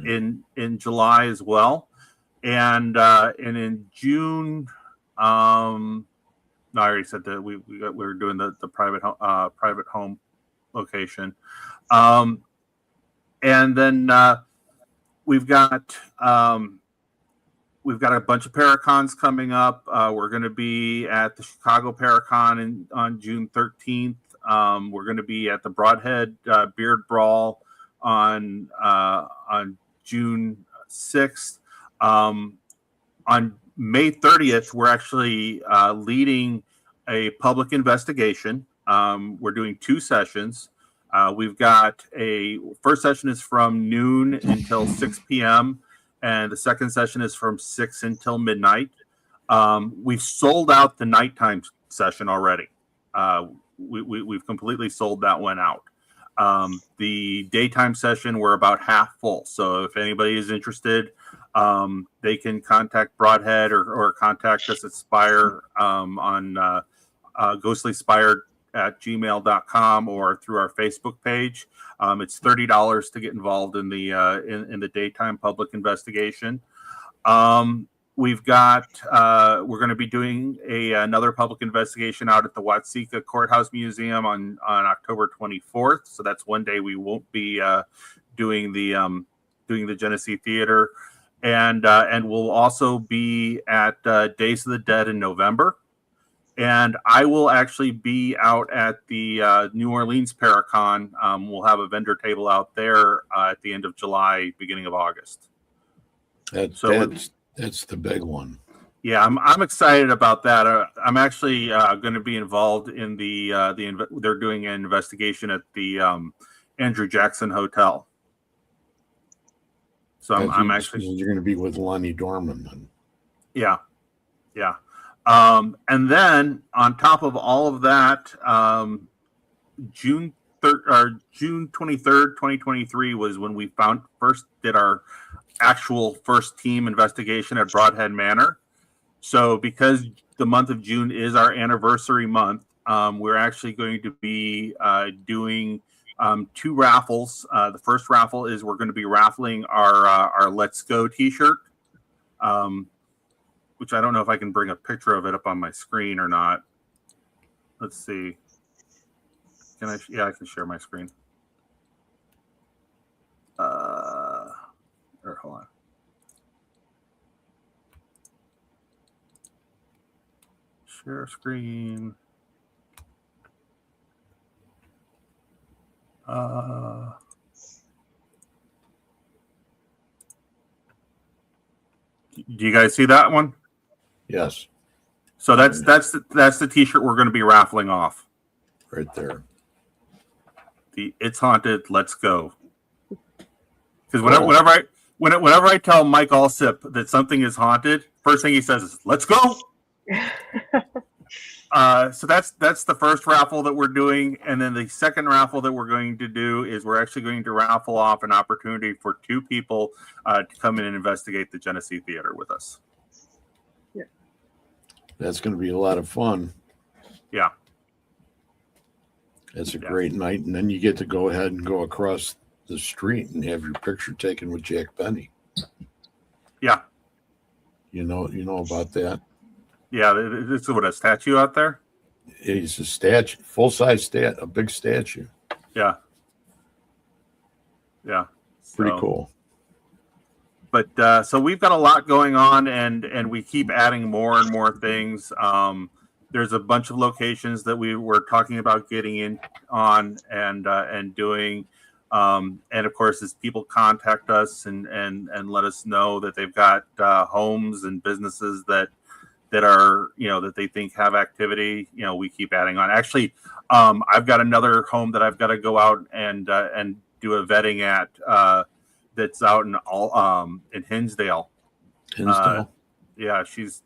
in July as well, and in June. No, I already said that we were doing the private home location, and then we've got a bunch of Paracons coming up. We're going to be at the Chicago Paracon on June 13th. We're going to be at the Broadhead Beard Brawl on June 6th. On May 30th, we're actually leading a public investigation. We're doing 2 sessions. We've got first session is from noon until 6 p.m. and the second session is from 6 until midnight. We've sold out the nighttime session already. We've completely sold that one out. The daytime session, we're about half full. So if anybody is interested, they can contact Broadhead or contact us at Spire on ghostlyspire@gmail.com or through our Facebook page. It's $30 to get involved in the daytime public investigation. We've got we're going to be doing another public investigation out at the Watseka Courthouse Museum on October 24th. So that's one day we won't be doing the Genesee Theater, and we'll also be at Days of the Dead in November. And I will actually be out at the New Orleans Paracon. We'll have a vendor table out there at the end of July, beginning of August. That's the big one. Yeah, I'm excited about that. I'm actually going to be involved in they're doing an investigation at the Andrew Jackson Hotel. So I'm actually you're going to be with Lonnie Dorman then. Yeah. And then on top of all of that, June 23rd, 2023 was when we first did our actual first team investigation at Broadhead Manor. So because the month of June is our anniversary month, we're actually going to be doing 2 raffles. The first raffle is we're going to be raffling our Let's Go t-shirt, which I don't know if I can bring a picture of it up on my screen or not. Let's see. Can I? Yeah, I can share my screen. Or hold on. Share screen. Do you guys see that one? Yes, So that's the T-shirt we're going to be raffling off. right there. The It's Haunted. Let's go. Because Cool. whenever I tell Mike Allsip that something is haunted, first thing he says is "Let's go." So that's the first raffle that we're doing, and then the second raffle that we're going to do is we're actually going to raffle off an opportunity for 2 people to come in and investigate the Genesee Theater with us. Yeah. That's going to be a lot of fun. Yeah. It's a great night, and then you get to go ahead and go across the street and have your picture taken with Jack Benny. Yeah. You know about that? Yeah, this is what, a statue out there? He's a statue, full-size a big statue. Yeah. Yeah. Pretty cool. But so we've got a lot going on, and we keep adding more and more things. There's a bunch of locations that we were talking about getting in on and doing. And of course, as people contact us and let us know that they've got homes and businesses that are, that they think have activity, we keep adding on. Actually, I've got another home that I've got to go out and do a vetting at that's out in Hinsdale. Hinsdale? Yeah, she's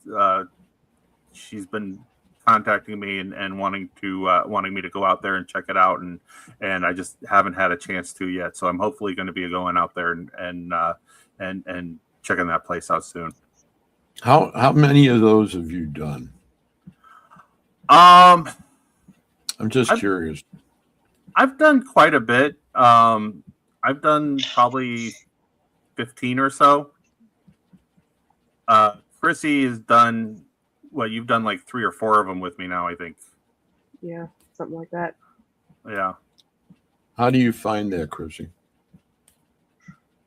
been contacting me and wanting me to go out there and check it out, and I just haven't had a chance to yet. So I'm hopefully going to be going out there and checking that place out soon. How many of those have you done? I'm just curious. I've done quite a bit. I've done probably 15 or so. Chrissy has done, well, you've done like 3 or 4 of them with me now, I think. Yeah, something like that. Yeah. How do you find that, Chrissy?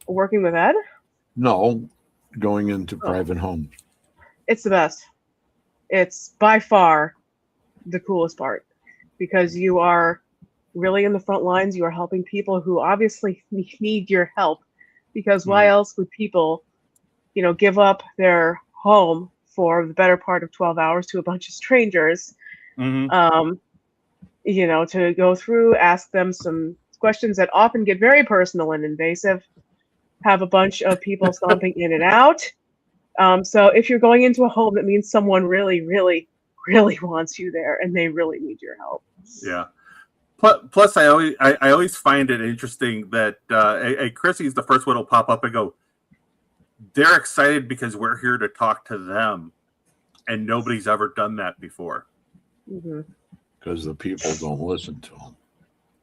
Working with Ed? No, going into private homes. It's the best. It's by far the coolest part because you are really in the front lines. You are helping people who obviously need your help, because why else would people, give up their home for the better part of 12 hours to a bunch of strangers, to go through, ask them some questions that often get very personal and invasive, have a bunch of people stomping in and out. So if you're going into a home, that means someone really, really, really wants you there and they really need your help. Yeah. Plus, I always find it interesting that Chrissy's the first one to pop up and go, they're excited because we're here to talk to them, and nobody's ever done that before. Because the people don't listen to them.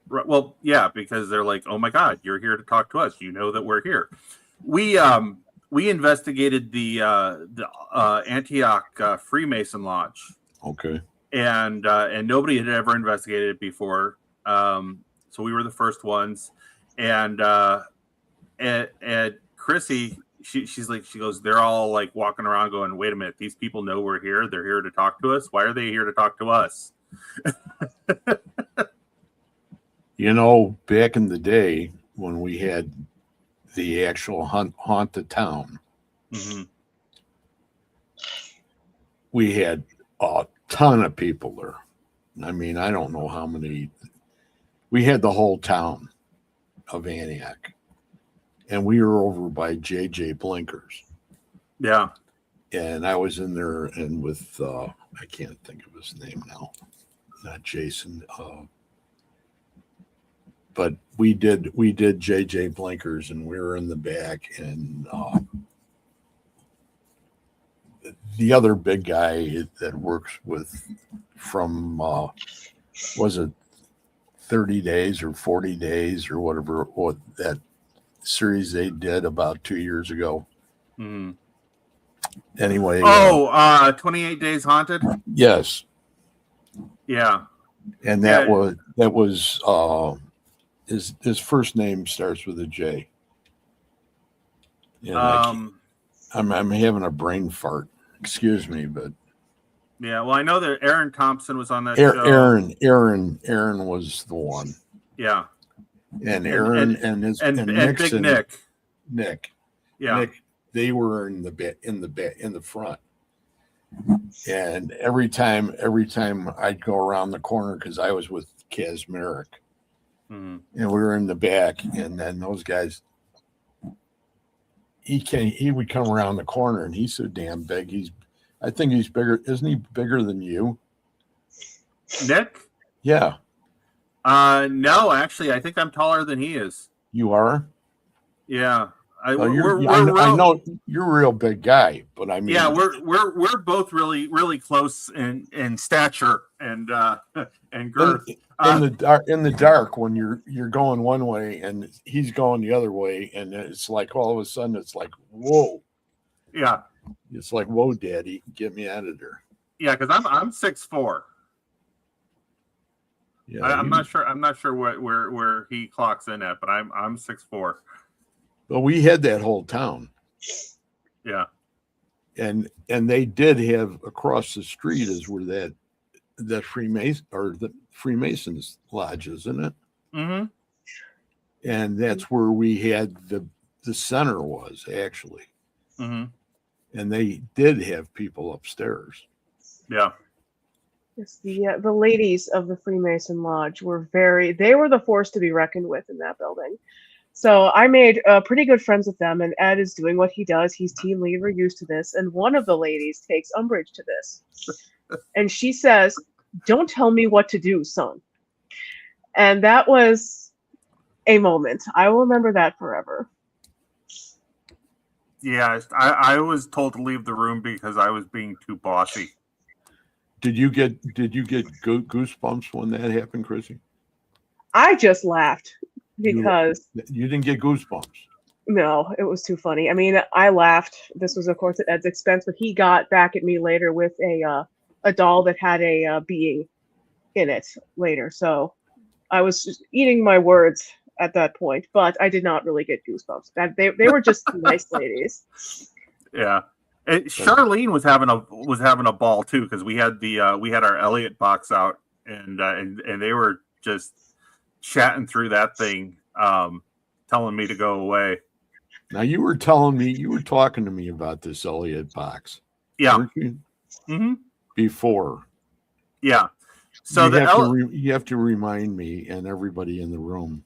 Right, well, yeah, because they're like, oh my God, you're here to talk to us. You know that we're here. We investigated the Antioch Freemason Lodge. Okay. And nobody had ever investigated it before. So we were the first ones. And Chrissy, she goes, they're all like walking around going, wait a minute, these people know we're here. They're here to talk to us. Why are they here to talk to us? Back in the day when we had the actual haunted town, we had a ton of people there. I mean, I don't know how many. We had the whole town of Antioch, and we were over by JJ Blinkers. Yeah. And I was in there and with, I can't think of his name now, not Jason, but we did JJ Blinkers, and we were in the back, and the other big guy that works with from was it 30 days or 40 days or whatever, what that series they did about 2 years ago. Anyway. 28 Days Haunted. Yes. Yeah. And that was his first name starts with a J. And I'm having a brain fart. Excuse me, but Yeah, well, I know that Aaron Thompson was on that show. Aaron was the one. Yeah, And Aaron and Big Nixon, Nick. Yeah, Nick, they were in the front. And every time I'd go around the corner, because I was with Kazmarek, and we were in the back, and then those guys, he would come around the corner, and he's so damn big. I think he's bigger. Isn't he bigger than you? Nick? Yeah. No, actually, I think I'm taller than he is. You are? Yeah. I know you're a real big guy, but I mean, yeah, we're both really, really close in stature and girth. In the dark, when you're going one way and he's going the other way, and it's like all of a sudden it's like, whoa. Yeah. It's like, whoa, Daddy, get me out of there. Yeah, because I'm 6'4". Yeah, I'm not sure where he clocks in at, but I'm 6'4". But we had that whole town. Yeah. And they did have across the street is where that Freemasons Lodge, isn't it? Mm-hmm. And that's where we had the center was actually. Mm-hmm. And they did have people upstairs. Yeah. Yes, the ladies of the Freemason Lodge they were the force to be reckoned with in that building. So I made pretty good friends with them, and Ed is doing what he does. He's team leader, used to this, and one of the ladies takes umbrage to this. And she says, "Don't tell me what to do, son." And that was a moment. I will remember that forever. Yeah, I was told to leave the room because I was being too bossy. Did you get goosebumps when that happened, Chrissy? I just laughed because you didn't get goosebumps. No, it was too funny. I mean, I laughed. This was, of course, at Ed's expense, but he got back at me later with a doll that had a being in it later. So I was just eating my words at that point, but I did not really get goosebumps. That they were just nice ladies. Yeah. Charlene was having a ball too, because we had our Elliott box out, and they were just chatting through that thing, telling me to go away. Now you were talking to me about this Elliott box. Yeah. Mm-hmm. Before. Yeah. So you have to remind me and everybody in the room.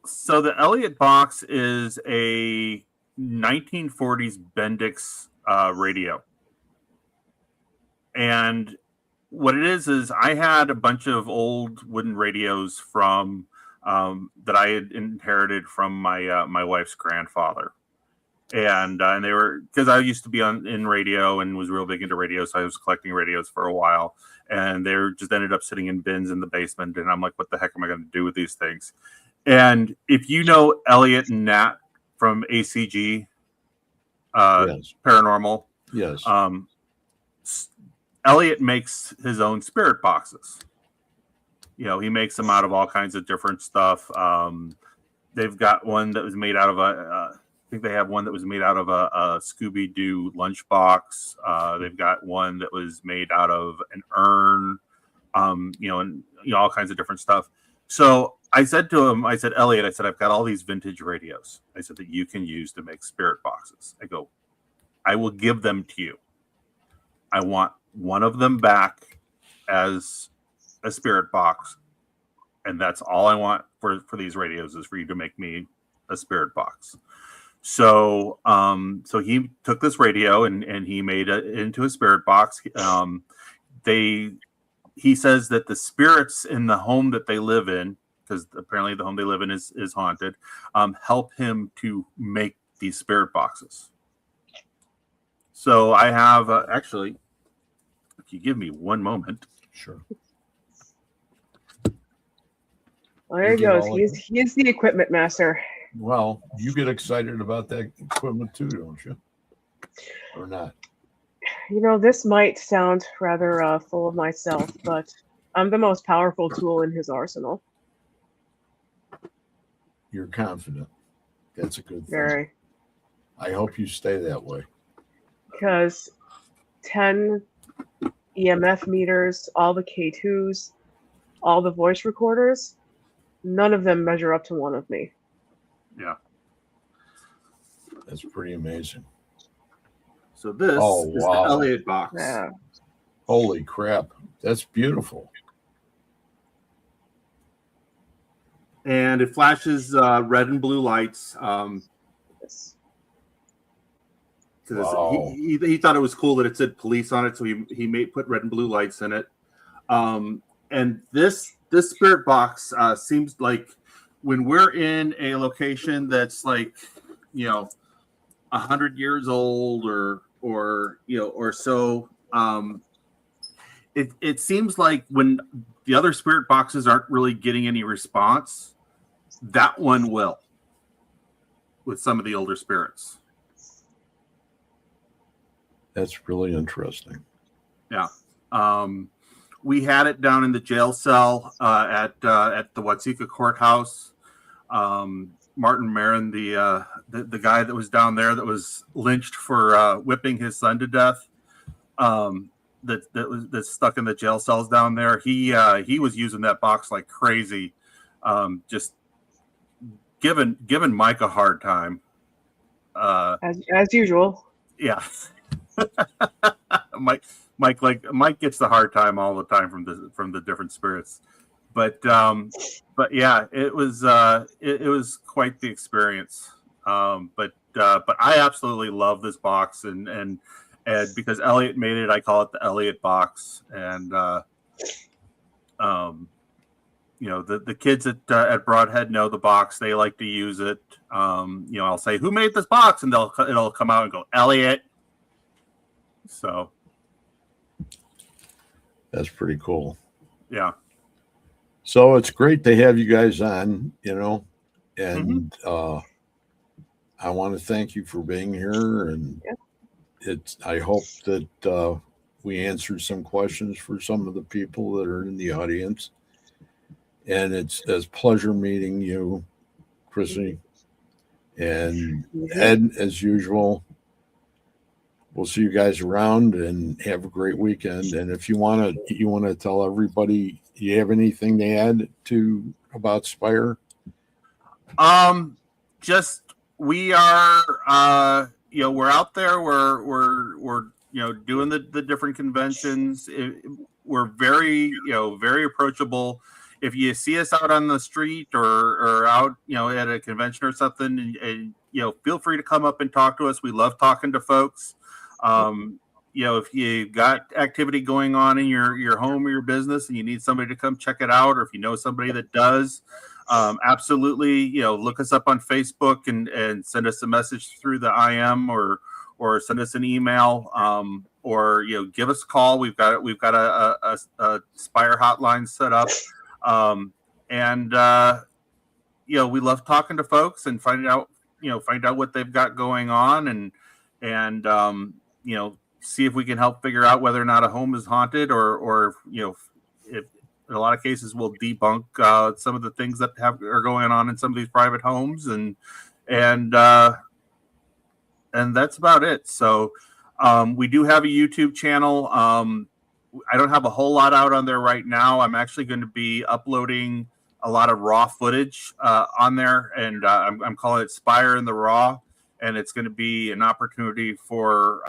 So the Elliott box is a 1940s Bendix radio. And what it is I had a bunch of old wooden radios from that I had inherited from my wife's grandfather. And they were, because I used to be in radio and was real big into radio, so I was collecting radios for a while. And they just ended up sitting in bins in the basement. And I'm like, what the heck am I going to do with these things? And if you know Elliot and Nat from ACG, yes. Paranormal, yes, Elliot makes his own spirit boxes. You know, he makes them out of all kinds of different stuff. They've got one that was made out of I think they have one that was made out of a Scooby-Doo lunchbox. They've got one that was made out of an urn, and all kinds of different stuff. So I said to him, Elliot, I've got all these vintage radios. I said that you can use to make spirit boxes. I go, I will give them to you. I want one of them back as a spirit box. And that's all I want for these radios is for you to make me a spirit box. So so he took this radio and he made it into a spirit box. He says that the spirits in the home that they live in, because apparently the home they live in is haunted, help him to make these spirit boxes. So I have actually, if you give me one moment. Sure. Well, there he goes. He's the equipment master. Well, you get excited about that equipment too, don't you? Or not? You know, this might sound rather full of myself, but I'm the most powerful tool in his arsenal. You're confident. That's a good thing. Very. I hope you stay that way. Because 10 EMF meters, all the K2s, all the voice recorders. None of them measure up to one of me. Yeah. That's pretty amazing. So this Oh, is wow. the Elliott box. Yeah. Holy crap. That's beautiful. And it flashes red and blue lights. Yes. Wow. He thought it was cool that it said police on it, so he put red and blue lights in it. And this spirit box seems like when we're in a location that's like, 100 years old or so. It seems like when the other spirit boxes aren't really getting any response, that one will with some of the older spirits. That's really interesting. Yeah. We had it down in the jail cell at the Watsika courthouse. Martin Marin, the guy that was down there that was lynched for whipping his son to death, that's stuck in the jail cells down there. He was using that box like crazy, just giving Mike a hard time. As usual. Yeah. Mike gets the hard time all the time from the different spirits, but yeah, it was quite the experience. But I absolutely love this box, and because Elliot made it, I call it the Elliot box. And the kids at Broadhead know the box; they like to use it. I'll say, "Who made this box?" and it'll come out and go, "Elliot." So that's pretty cool. Yeah. So it's great to have you guys on, and I want to thank you for being here. And I hope that we answered some questions for some of the people that are in the audience. And it's a pleasure meeting you, Chrissy, and Ed, as usual. We'll see you guys around and have a great weekend. And if you want to tell everybody, you have anything to add about Spire? Just we are, we're out there. We're doing the different conventions. We're very, very approachable. If you see us out on the street or out, at a convention or something, and feel free to come up and talk to us. We love talking to folks. If you got activity going on in your home or your business and you need somebody to come check it out, or if you know somebody that does, absolutely, look us up on Facebook and send us a message through the IM or send us an email, or give us a call. We've got a Spire hotline set up, we love talking to folks and find out what they've got going on and see if we can help figure out whether or not a home is haunted or if in a lot of cases we'll debunk some of the things that are going on in some of these private homes and that's about it. So we do have a YouTube channel. I don't have a whole lot out on there right now. I'm actually going to be uploading a lot of raw footage on there, and I'm calling it Spire in the Raw. And it's going to be an opportunity for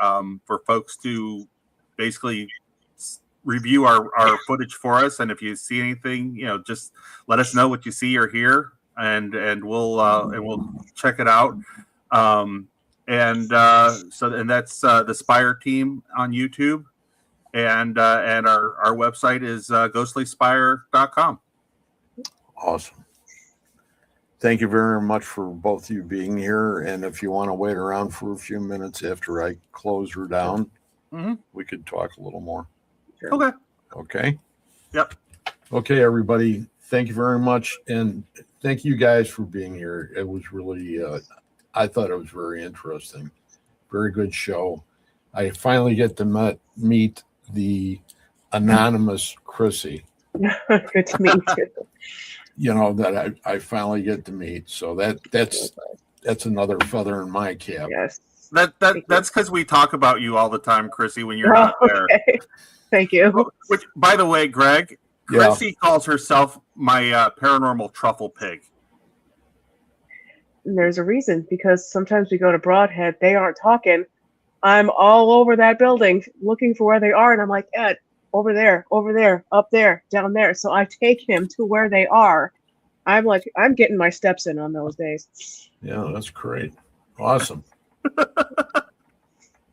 folks to basically review our footage for us. And if you see anything, just let us know what you see or hear, and we'll check it out. And that's the Spire team on YouTube, and our website is ghostlyspire.com. Awesome. Thank you very much for both of you being here. And if you want to wait around for a few minutes after I close her down, we could talk a little more. Sure. Okay. Yep. Okay, everybody. Thank you very much. And thank you guys for being here. It was really, I thought it was very interesting. Very good show. I finally get to meet the anonymous Chrissy. Good to meet you. That I finally get to meet. So that's another feather in my cap. Yes. That's because we talk about you all the time, Chrissy, when you're not there. Okay. Thank you. Which, by the way, Greg, Yeah. Chrissy calls herself my paranormal truffle pig. And there's a reason, because sometimes we go to Broadhead, they aren't talking. I'm all over that building looking for where they are, and I'm like, Ed, over there, up there, down there. So I take him to where they are. I'm like, I'm getting my steps in on those days. Yeah, that's great. Awesome.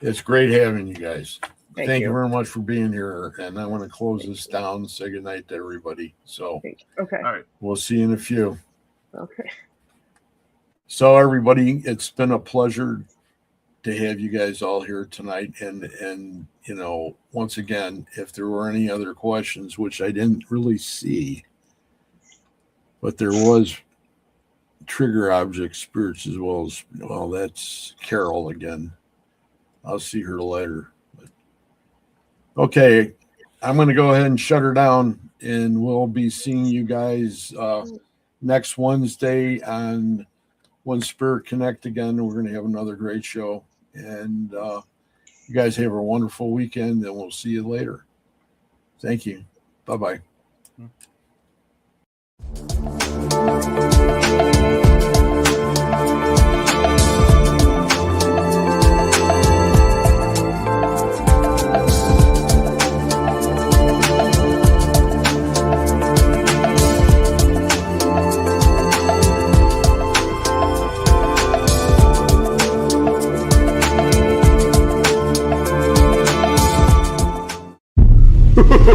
It's great having you guys. Thank you very much for being here. And I want to close this down and say goodnight to everybody. So Thank you. Okay. All right. we'll see you in a few. Okay. So everybody, it's been a pleasure to have you guys all here tonight. And you know, once again, if there were any other questions, which I didn't really see, but there was trigger object spirits as well as, well, that's Carol again. I'll see her later. But, okay, I'm going to go ahead and shut her down, and we'll be seeing you guys next Wednesday on One Spirit Connect again. We're going to have another great show, and you guys have a wonderful weekend, and we'll see you later. Thank you. Bye-bye.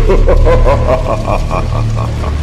Ha ha ha ha ha ha ha.